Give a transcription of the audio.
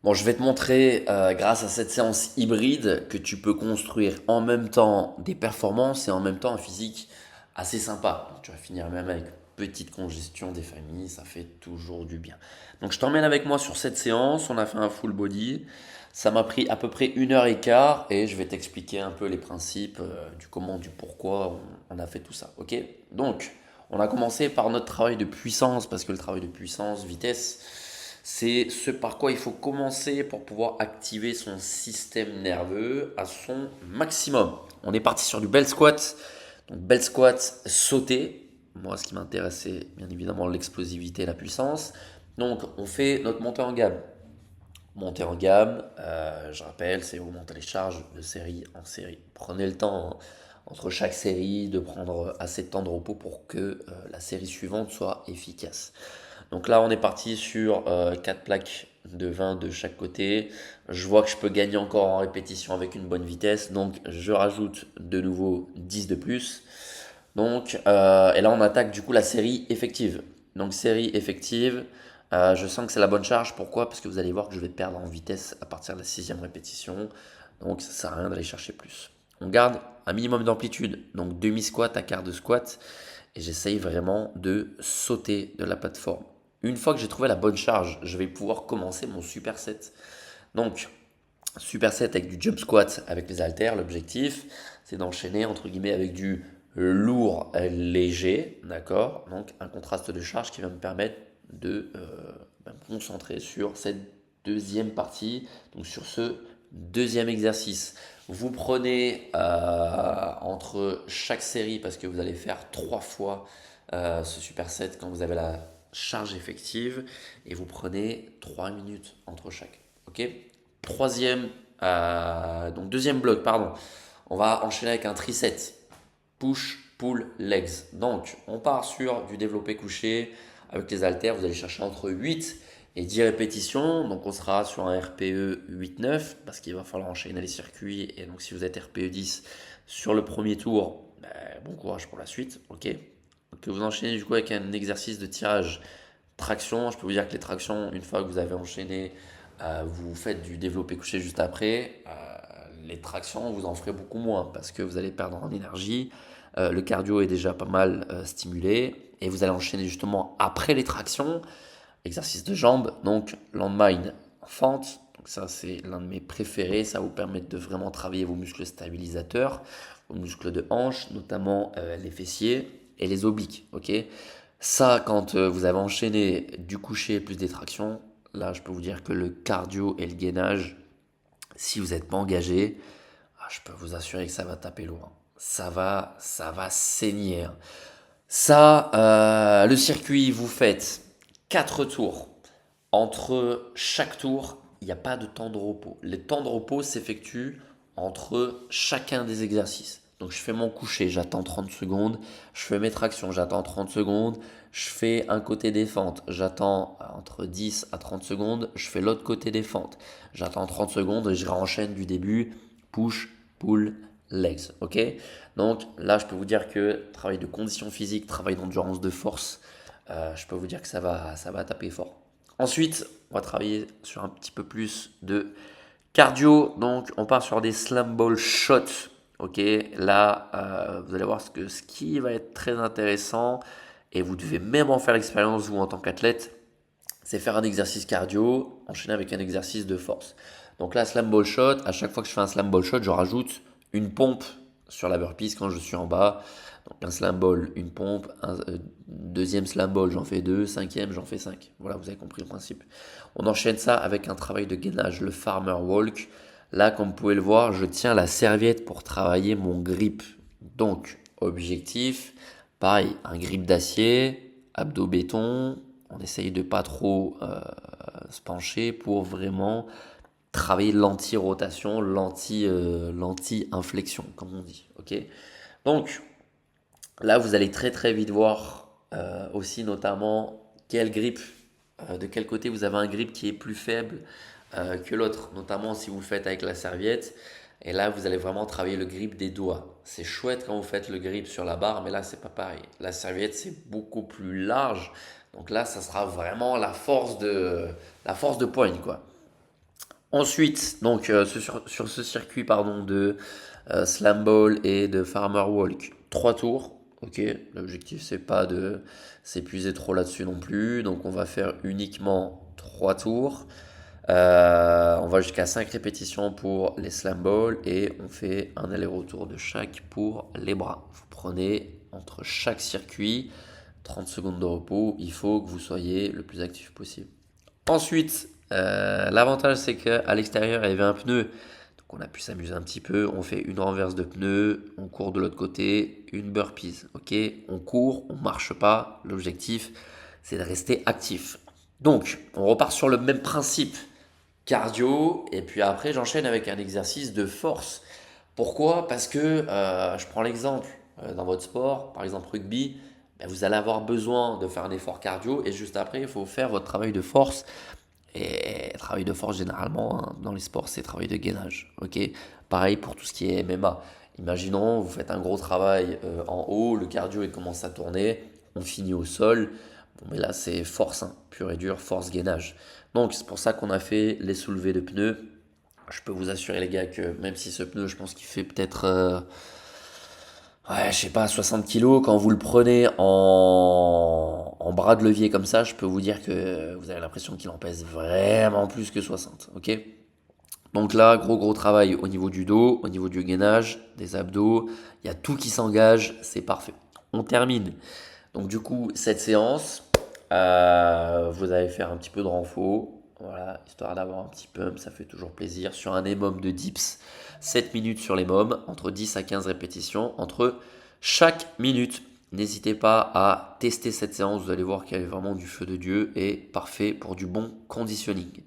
Bon, je vais te montrer, grâce à cette séance hybride, que tu peux construire en même temps des performances et en même temps un physique assez sympa. Donc, tu vas finir même avec une petite congestion des familles, ça fait toujours du bien. Donc, je t'emmène avec moi sur cette séance. On a fait un full body. Ça m'a pris à peu près 1 heure et quart et je vais t'expliquer un peu les principes, du comment, du pourquoi on a fait tout ça. Ok? Donc, on a commencé par notre travail de puissance parce que le travail de puissance, vitesse, c'est ce par quoi il faut commencer pour pouvoir activer son système nerveux à son maximum. On est parti sur du bel squat. Donc bel squat sauté. Moi, ce qui m'intéresse, c'est bien évidemment l'explosivité et la puissance. Donc, on fait notre montée en gamme. Montée en gamme, je rappelle, c'est augmenter les charges de série en série. Prenez le temps, hein, entre chaque série de prendre assez de temps de repos pour que la série suivante soit efficace. Donc là, on est parti sur 4 plaques de 20 de chaque côté. Je vois que je peux gagner encore en répétition avec une bonne vitesse. Donc je rajoute de nouveau 10 de plus. Donc, et là, on attaque du coup la série effective. Donc série effective, je sens que c'est la bonne charge. Pourquoi? Parce que vous allez voir que je vais perdre en vitesse à partir de la sixième répétition. Donc ça sert à rien d'aller chercher plus. On garde un minimum d'amplitude. Donc demi-squat à quart de squat. Et j'essaye vraiment de sauter de la plateforme. Une fois que j'ai trouvé la bonne charge, je vais pouvoir commencer mon superset. Donc, superset avec du jump squat avec les haltères. L'objectif, c'est d'enchaîner entre guillemets avec du lourd léger, d'accord? Donc, un contraste de charge qui va me permettre de me concentrer sur cette deuxième partie, donc sur ce deuxième exercice. Vous prenez entre chaque série, parce que vous allez faire 3 fois ce superset quand vous avez la charge effective, et vous prenez 3 minutes entre chaque. Ok? Donc deuxième bloc, pardon. On va enchaîner avec un triset. Push, pull, legs. Donc, on part sur du développé couché avec les haltères. Vous allez chercher entre 8 et 10 répétitions. Donc, on sera sur un RPE 8-9 parce qu'il va falloir enchaîner les circuits. Et donc, si vous êtes RPE 10 sur le premier tour, bon courage pour la suite. Ok. Donc, vous enchaînez du coup avec un exercice de tirage traction. Je peux vous dire que les tractions, une fois que vous avez enchaîné, vous faites du développé couché juste après. Les tractions, vous en ferez beaucoup moins parce que vous allez perdre en énergie. Le cardio est déjà pas mal stimulé et vous allez enchaîner justement après les tractions, exercice de jambes, donc landmine en fente. Donc ça c'est l'un de mes préférés, ça va vous permettre de vraiment travailler vos muscles stabilisateurs, vos muscles de hanche, notamment les fessiers et les obliques. Ok, ça quand vous avez enchaîné du coucher plus des tractions, là je peux vous dire que le cardio et le gainage, si vous n'êtes pas engagé, je peux vous assurer que ça va taper loin. Ça va saigner, hein. Ça, le circuit, vous faites 4 tours. Entre chaque tour, il n'y a pas de temps de repos. Les temps de repos s'effectuent entre chacun des exercices. Donc je fais mon coucher, j'attends 30 secondes. Je fais mes tractions, j'attends 30 secondes. Je fais un côté des fentes, j'attends entre 10 à 30 secondes. Je fais l'autre côté des fentes, j'attends 30 secondes et je renchaîne du début. Push, pull, legs. Ok? Donc là, je peux vous dire que travail de condition physique, travail d'endurance de force, je peux vous dire que ça va taper fort. Ensuite, on va travailler sur un petit peu plus de cardio. Donc, on part sur des slam ball shots. Ok, là, vous allez voir ce qui va être très intéressant, et vous devez même en faire l'expérience, vous, en tant qu'athlète, c'est faire un exercice cardio, enchaîner avec un exercice de force. Donc là, slam ball shot, à chaque fois que je fais un slam ball shot, je rajoute une pompe sur la burpees quand je suis en bas. Donc un slam ball, une pompe, deuxième slam ball, j'en fais deux, cinquième, j'en fais cinq. Voilà, vous avez compris le principe. On enchaîne ça avec un travail de gainage, le farmer walk. Là, comme vous pouvez le voir, je tiens la serviette pour travailler mon grip. Donc, objectif, pareil, un grip d'acier, abdos béton. On essaye de pas trop se pencher pour vraiment travailler l'anti-rotation, l'anti-inflexion, comme on dit. Ok. Donc là, vous allez très très vite voir aussi notamment quel grip, de quel côté vous avez un grip qui est plus faible que l'autre, notamment si vous le faites avec la serviette. Et là, vous allez vraiment travailler le grip des doigts. C'est chouette quand vous faites le grip sur la barre, mais là, c'est pas pareil. La serviette, c'est beaucoup plus large. Donc là, ça sera vraiment la force de poigne, quoi. Ensuite, donc sur ce circuit pardon, de slam ball et de farmer walk, 3 tours. Ok, l'objectif c'est pas de s'épuiser trop là-dessus non plus. Donc on va faire uniquement 3 tours. On va jusqu'à 5 répétitions pour les slam balls et on fait un aller-retour de chaque pour les bras. Vous prenez entre chaque circuit 30 secondes de repos. Il faut que vous soyez le plus actif possible. Ensuite, l'avantage c'est qu'à l'extérieur il y avait un pneu. Donc on a pu s'amuser un petit peu. On fait une renverse de pneu, on court de l'autre côté, une burpees. Ok, on court, on marche pas. L'objectif c'est de rester actif. Donc on repart sur le même principe cardio, et puis après j'enchaîne avec un exercice de force. Pourquoi? Parce que je prends l'exemple dans votre sport, par exemple rugby, ben, vous allez avoir besoin de faire un effort cardio et juste après il faut faire votre travail de force. Et travail de force généralement hein, dans les sports c'est travail de gainage. Ok, pareil pour tout ce qui est MMA. Imaginons vous faites un gros travail en haut, le cardio il commence à tourner, on finit au sol. Bon, mais là, c'est force, hein, pure et dure, force gainage. Donc, c'est pour ça qu'on a fait les soulevés de pneus. Je peux vous assurer, les gars, que même si ce pneu, je pense qu'il fait peut-être, ouais, je sais pas, 60 kilos, quand vous le prenez en bras de levier comme ça, je peux vous dire que vous avez l'impression qu'il en pèse vraiment plus que 60. Ok? Donc là, gros travail au niveau du dos, au niveau du gainage, des abdos. Il y a tout qui s'engage, c'est parfait. On termine. Donc du coup, cette séance, vous allez faire un petit peu de renfort, voilà, histoire d'avoir un petit pump, ça fait toujours plaisir. Sur un EMOM de dips, 7 minutes sur les mômes, entre 10 à 15 répétitions, entre chaque minute. N'hésitez pas à tester cette séance, vous allez voir qu'elle est vraiment du feu de Dieu et parfait pour du bon conditioning.